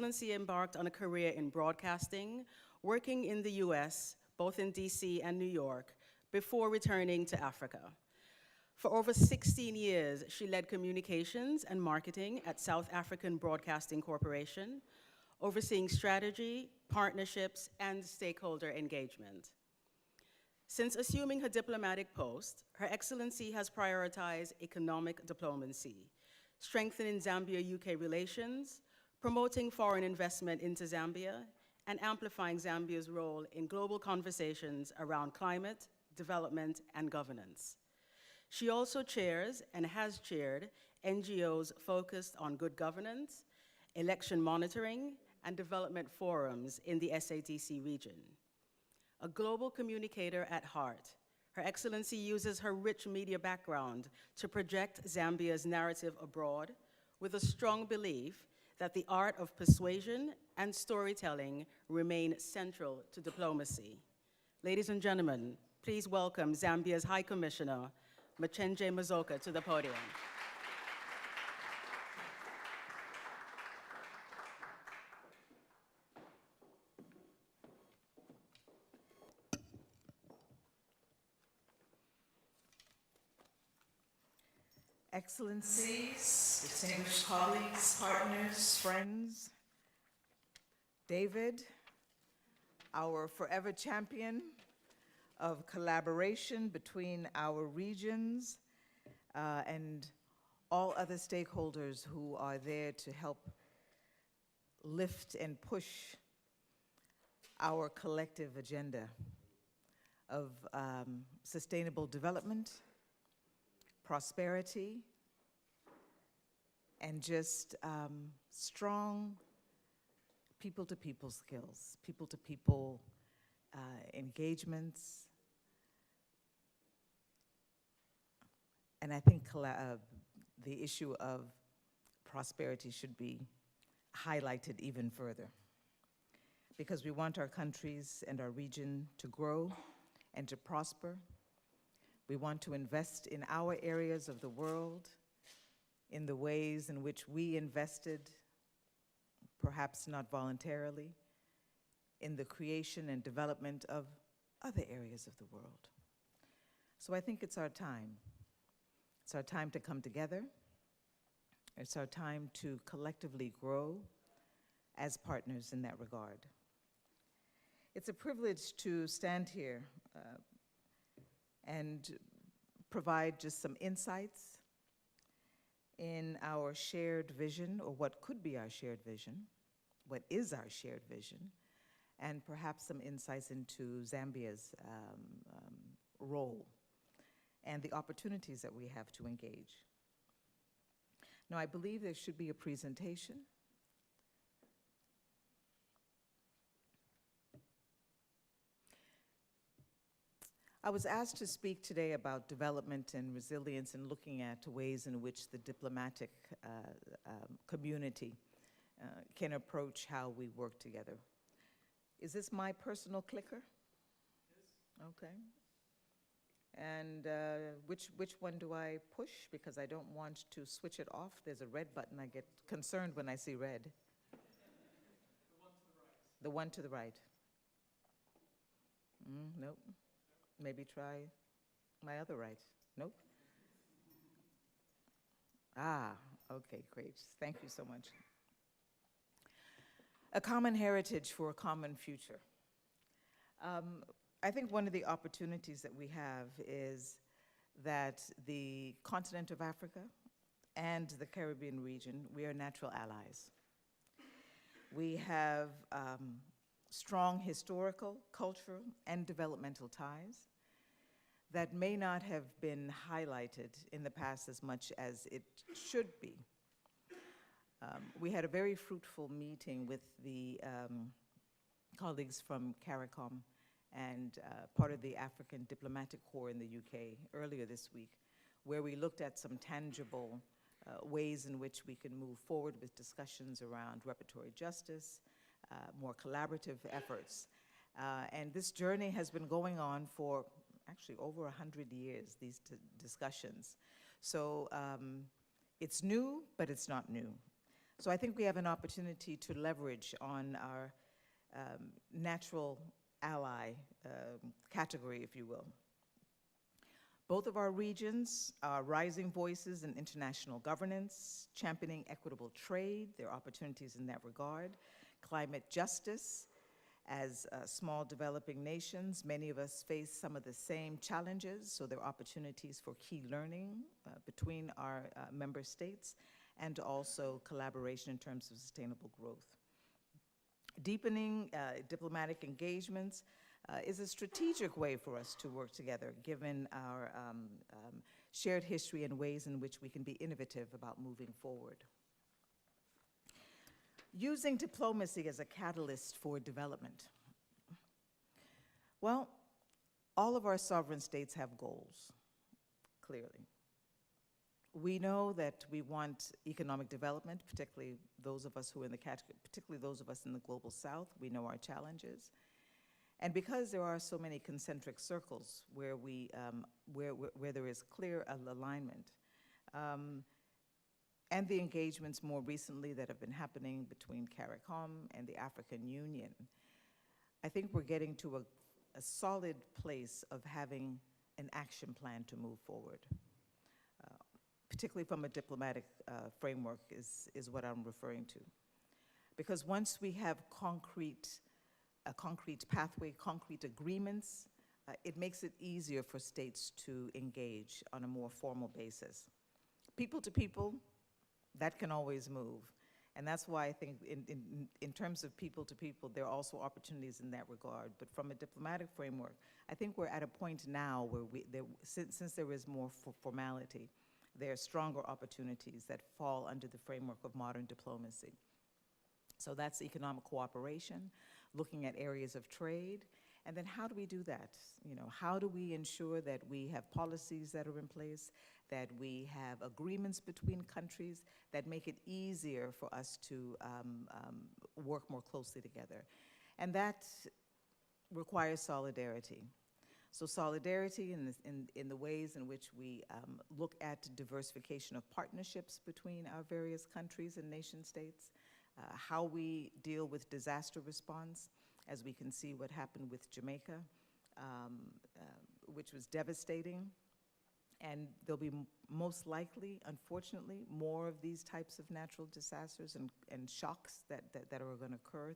Excellency embarked on a career in broadcasting, working in the US, both in DC and New York, before returning to Africa. For over 16 years, she led communications and marketing at South African Broadcasting Corporation, overseeing strategy, partnerships, and stakeholder engagement. Since assuming her diplomatic post, Her Excellency has prioritized economic diplomacy, strengthening Zambia-UK relations, promoting foreign investment into Zambia, and amplifying Zambia's role in global conversations around climate, development, and governance. She also chairs and has chaired NGOs focused on good governance, election monitoring, and development forums in the SADC region. A global communicator at heart, Her Excellency uses her rich media background to project Zambia's narrative abroad with a strong belief that the art of persuasion and storytelling remain central to diplomacy. Ladies and gentlemen, please welcome Zambia's High Commissioner, Macenue Mazoka, to the podium. Excellencies, distinguished colleagues, partners, friends, David, our forever champion of collaboration between our regions and all other stakeholders who are there to help lift and push our collective agenda of sustainable development, prosperity, and just strong people-to-people skills, people-to-people engagements. And I think the issue of prosperity should be highlighted even further, because we want our countries and our region to grow and to prosper. We want to invest in our areas of the world in the ways in which we invested, perhaps not voluntarily, in the creation and development of other areas of the world. So I think it's our time. It's our time to come together. It's our time to collectively grow as partners in that regard. It's a privilege to stand here and provide just some insights in our shared vision, or what could be our shared vision, what is our shared vision, and perhaps some insights into Zambia's role and the opportunities that we have to engage. Now, I believe there should be a presentation. I was asked to speak today about development and resilience and looking at ways in which the diplomatic community can approach how we work together. Is this my personal clicker? Yes. Okay. And which one do I push? Because I don't want to switch it off. There's a red button. I get concerned when I see red. The one to the right. Nope. Maybe try my other right. Nope. Ah, okay, great. Thank you so much. A common heritage for a common future. I think one of the opportunities that we have is that the continent of Africa and the Caribbean region, we are natural allies. We have strong historical, cultural, and developmental ties that may not have been highlighted in the past as much as it should be. We had a very fruitful meeting with the colleagues from CARICOM and part of the African Diplomatic Corps in the UK earlier this week, where we looked at some tangible ways in which we can move forward with discussions around reparatory justice, more collaborative efforts. And this journey has been going on for actually over 100 years, these discussions. So it's new, but it's not new. So I think we have an opportunity to leverage on our natural ally category, if you will. Both of our regions are rising voices in international governance, championing equitable trade, there are opportunities in that regard, climate justice. As small developing nations, many of us face some of the same challenges, so there are opportunities for key learning between our member states and also collaboration in terms of sustainable growth. Deepening diplomatic engagements is a strategic way for us to work together, given our shared history and ways in which we can be innovative about moving forward. Using diplomacy as a catalyst for development. Well, all of our sovereign states have goals, clearly. We know that we want economic development, particularly those of us who are in the category, particularly those of us in the global south. We know our challenges. And because there are so many concentric circles where there is clear alignment, and the engagements more recently that have been happening between CARICOM and the African Union, I think we're getting to a solid place of having an action plan to move forward, particularly from a diplomatic framework is what I'm referring to. Because once we have a concrete pathway, concrete agreements, it makes it easier for states to engage on a more formal basis. People to people, that can always move. And that's why I think in terms of people to people, there are also opportunities in that regard. But from a diplomatic framework, I think we're at a point now where since there is more formality, there are stronger opportunities that fall under the framework of modern diplomacy. So that's economic cooperation, looking at areas of trade, and then how do we do that? You know, how do we ensure that we have policies that are in place, that we have agreements between countries that make it easier for us to work more closely together? And that requires solidarity. So solidarity in the ways in which we look at diversification of partnerships between our various countries and nation states, how we deal with disaster response, as we can see what happened with Jamaica, which was devastating. And there'll be most likely, unfortunately, more of these types of natural disasters and shocks that are going to occur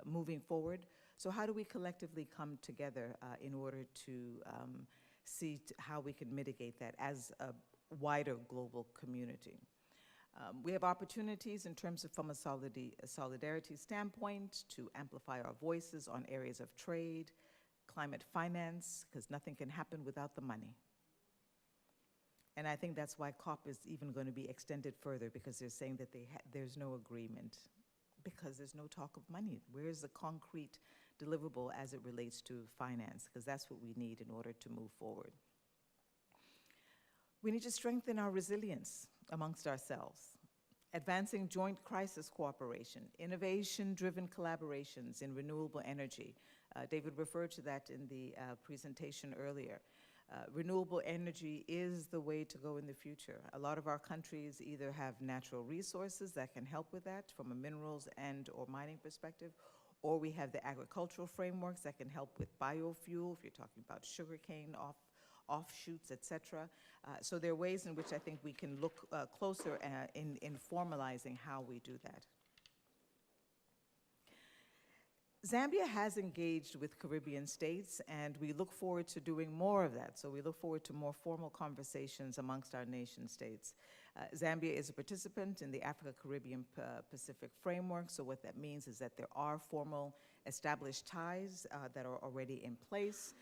moving forward. So how do we collectively come together in order to see how we can mitigate that as a wider global community? We have opportunities in terms of, from a solidarity standpoint, to amplify our voices on areas of trade, climate finance, because nothing can happen without the money. And I think that's why COP is even going to be extended further, because they're saying that there's no agreement, because there's no talk of money. Where's the concrete deliverable as it relates to finance? Because that's what we need in order to move forward. We need to strengthen our resilience amongst ourselves, advancing joint crisis cooperation, innovation-driven collaborations in renewable energy. David referred to that in the presentation earlier. Renewable energy is the way to go in the future. A lot of our countries either have natural resources that can help with that from a minerals and/or mining perspective, or we have the agricultural frameworks that can help with biofuel, if you're talking about sugarcane offshoots, et cetera. So there are ways in which I think we can look closer in formalizing how we do that. Zambia has engaged with Caribbean states, and we look forward to doing more of that. So we look forward to more formal conversations amongst our nation states. Zambia is a participant in the Africa-Caribbean Pacific framework, so what that means is that there are formal established ties that are already in place.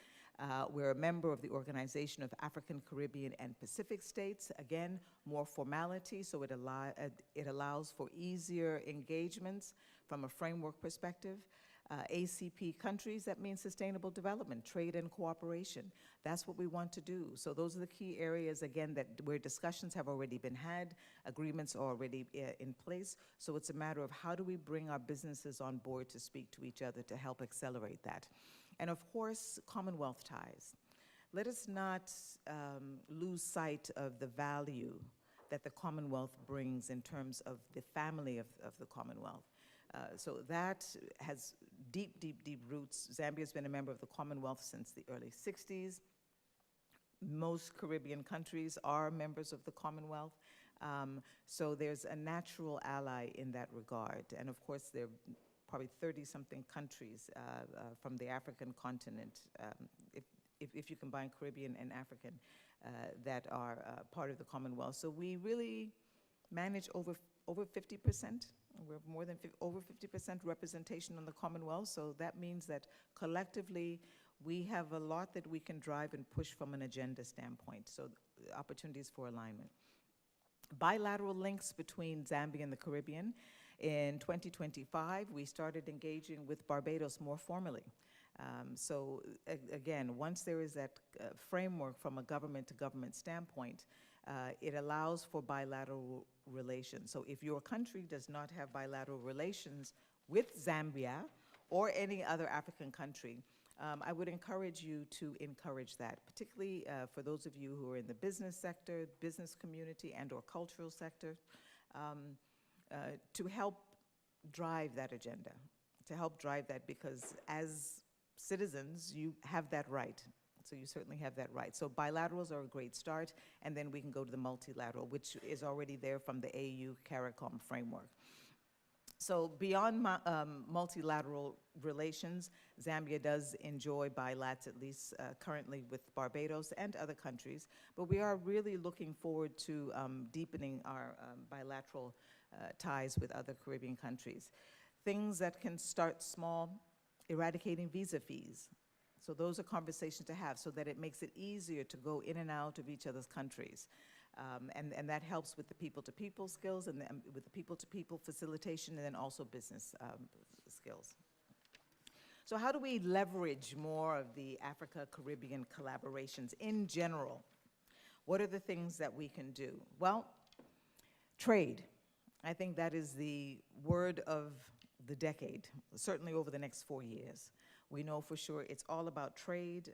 We're a member of the Organization of African, Caribbean, and Pacific States. Again, more formality, so it allows for easier engagements from a framework perspective. ACP countries, that means sustainable development, trade and cooperation. That's what we want to do. So those are the key areas, again, where discussions have already been had, agreements are already in place. So it's a matter of how do we bring our businesses on board to speak to each other to help accelerate that. And of course, Commonwealth ties. Let us not lose sight of the value that the Commonwealth brings in terms of the family of the Commonwealth. So that has deep, deep, deep roots. Zambia has been a member of the Commonwealth since the early 60s. Most Caribbean countries are members of the Commonwealth. So there's a natural ally in that regard. And of course, there are probably 30-something countries from the African continent, if you combine Caribbean and African, that are part of the Commonwealth. So we really manage over 50%. We have more than over 50% representation in the Commonwealth. So that means that collectively, we have a lot that we can drive and push from an agenda standpoint. So opportunities for alignment. Bilateral links between Zambia and the Caribbean. In 2025, we started engaging with Barbados more formally. So again, once there is that framework from a government-to-government standpoint, it allows for bilateral relations. So if your country does not have bilateral relations with Zambia or any other African country, I would encourage you to encourage that, particularly for those of you who are in the business sector, business community, and/or cultural sector, to help drive that agenda, because as citizens, you have that right. So you certainly have that right. So bilaterals are a great start, and then we can go to the multilateral, which is already there from the AU CARICOM framework. So beyond multilateral relations, Zambia does enjoy bilats, at least currently with Barbados and other countries, but we are really looking forward to deepening our bilateral ties with other Caribbean countries. Things that can start small, eradicating visa fees. So those are conversations to have so that it makes it easier to go in and out of each other's countries. And that helps with the people-to-people skills and with the people-to-people facilitation, and then also business skills. So how do we leverage more of the Africa-Caribbean collaborations in general? What are the things that we can do? Well, trade. I think that is the word of the decade, certainly over the next 4 years. We know for sure it's all about trade.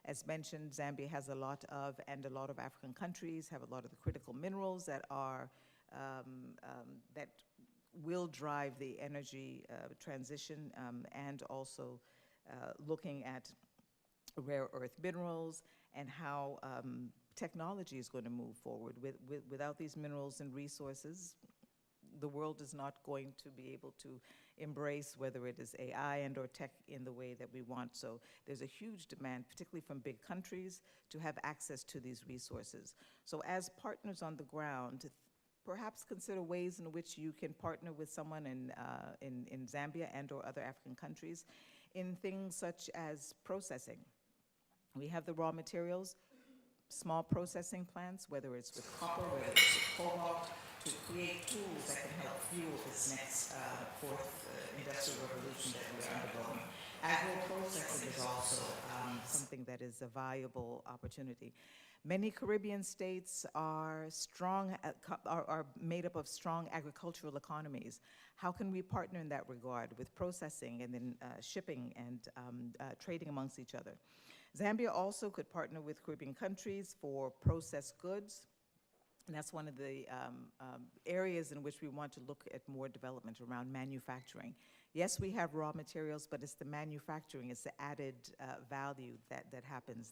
As mentioned, Zambia has a lot of, and a lot of African countries have a lot of the critical minerals that are, that will drive the energy transition, and also looking at rare earth minerals and how technology is going to move forward. Without these minerals and resources, the world is not going to be able to embrace whether it is AI and/or tech in the way that we want. So there's a huge demand, particularly from big countries, to have access to these resources. So as partners on the ground, perhaps consider ways in which you can partner with someone in Zambia and/or other African countries in things such as processing. We have the raw materials, small processing plants, whether it's with copper, whether it's with cobalt, to create tools that can help fuel this next fourth industrial revolution that we're undergoing. Agro-processing is also something that is a viable opportunity. Many Caribbean states are strong, are made up of strong agricultural economies. How can we partner in that regard with processing and then shipping and trading amongst each other? Zambia also could partner with Caribbean countries for processed goods. And that's one of the areas in which we want to look at more development around manufacturing. Yes, we have raw materials, but it's the manufacturing, it's the added value that happens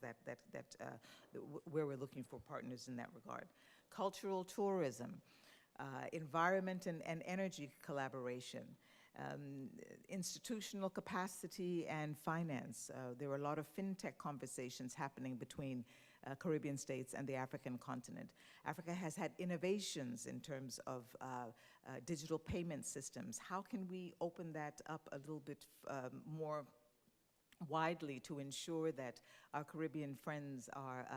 where we're looking for partners in that regard. Cultural tourism, environment and energy collaboration, institutional capacity and finance. There are a lot of fintech conversations happening between Caribbean states and the African continent. Africa has had innovations in terms of digital payment systems. How can we open that up a little bit more widely to ensure that our Caribbean friends are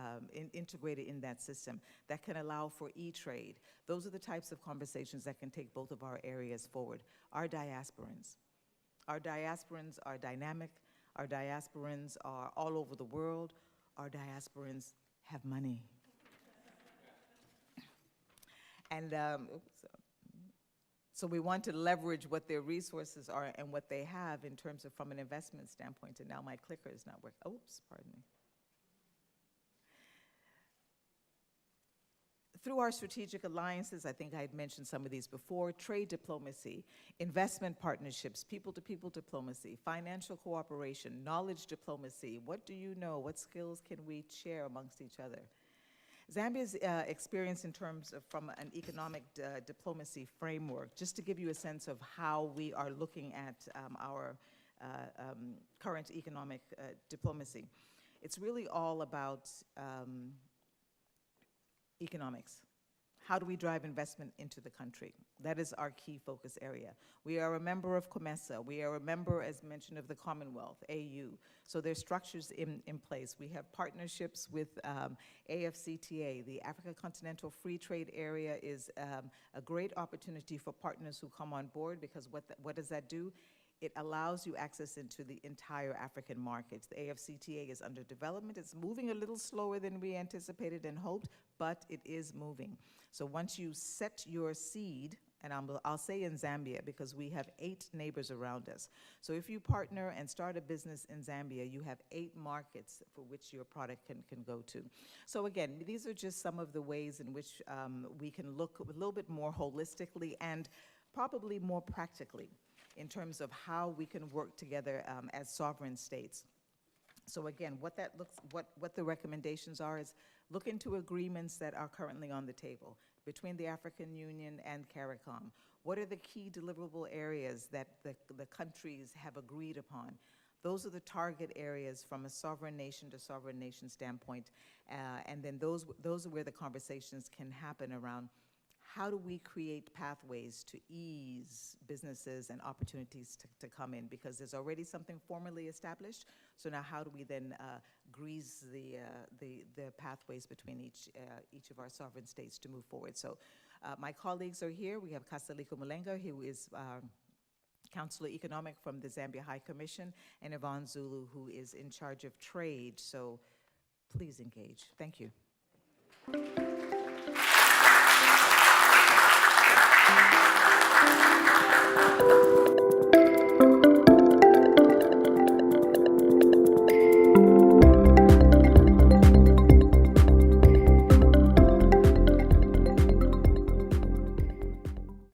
integrated in that system that can allow for e-trade? Those are the types of conversations that can take both of our areas forward. Our diasporans are dynamic. Our diasporans are all over the world. Our diasporans have money. And so we want to leverage what their resources are and what they have in terms of from an investment standpoint. And now my clicker is not working. Oops, pardon me. Through our strategic alliances, I think I had mentioned some of these before, trade diplomacy, investment partnerships, people-to-people diplomacy, financial cooperation, knowledge diplomacy. What do you know? What skills can we share amongst each other? Zambia's experience in terms of from an economic diplomacy framework, just to give you a sense of how we are looking at our current economic diplomacy. It's really all about economics. How do we drive investment into the country? That is our key focus area. We are a member of COMESA. We are a member, as mentioned, of the Commonwealth, AU. So there's structures in place. We have partnerships with AFCTA. The Africa Continental Free Trade Area is a great opportunity for partners who come on board, because what does that do? It allows you access into the entire African markets. The AFCTA is under development. It's moving a little slower than we anticipated and hoped, but it is moving. So once you set your seed, and I'll say in Zambia because we have 8 neighbors around us. So if you partner and start a business in Zambia, you have 8 markets for which your product can go to. So again, these are just some of the ways in which we can look a little bit more holistically and probably more practically in terms of how we can work together as sovereign states. So again, what the recommendations are is look into agreements that are currently on the table between the African Union and CARICOM. What are the key deliverable areas that the countries have agreed upon? Those are the target areas from a sovereign nation to sovereign nation standpoint. And then those are where the conversations can happen around how do we create pathways to ease businesses and opportunities to come in, because there's already something formally established. So now how do we then grease the pathways between each of our sovereign states to move forward? So my colleagues are here. We have Kasaliko Mulenga, who is Counselor Economic from the Zambia High Commission, and Yvonne Zulu, who is in charge of trade. So please engage. Thank you.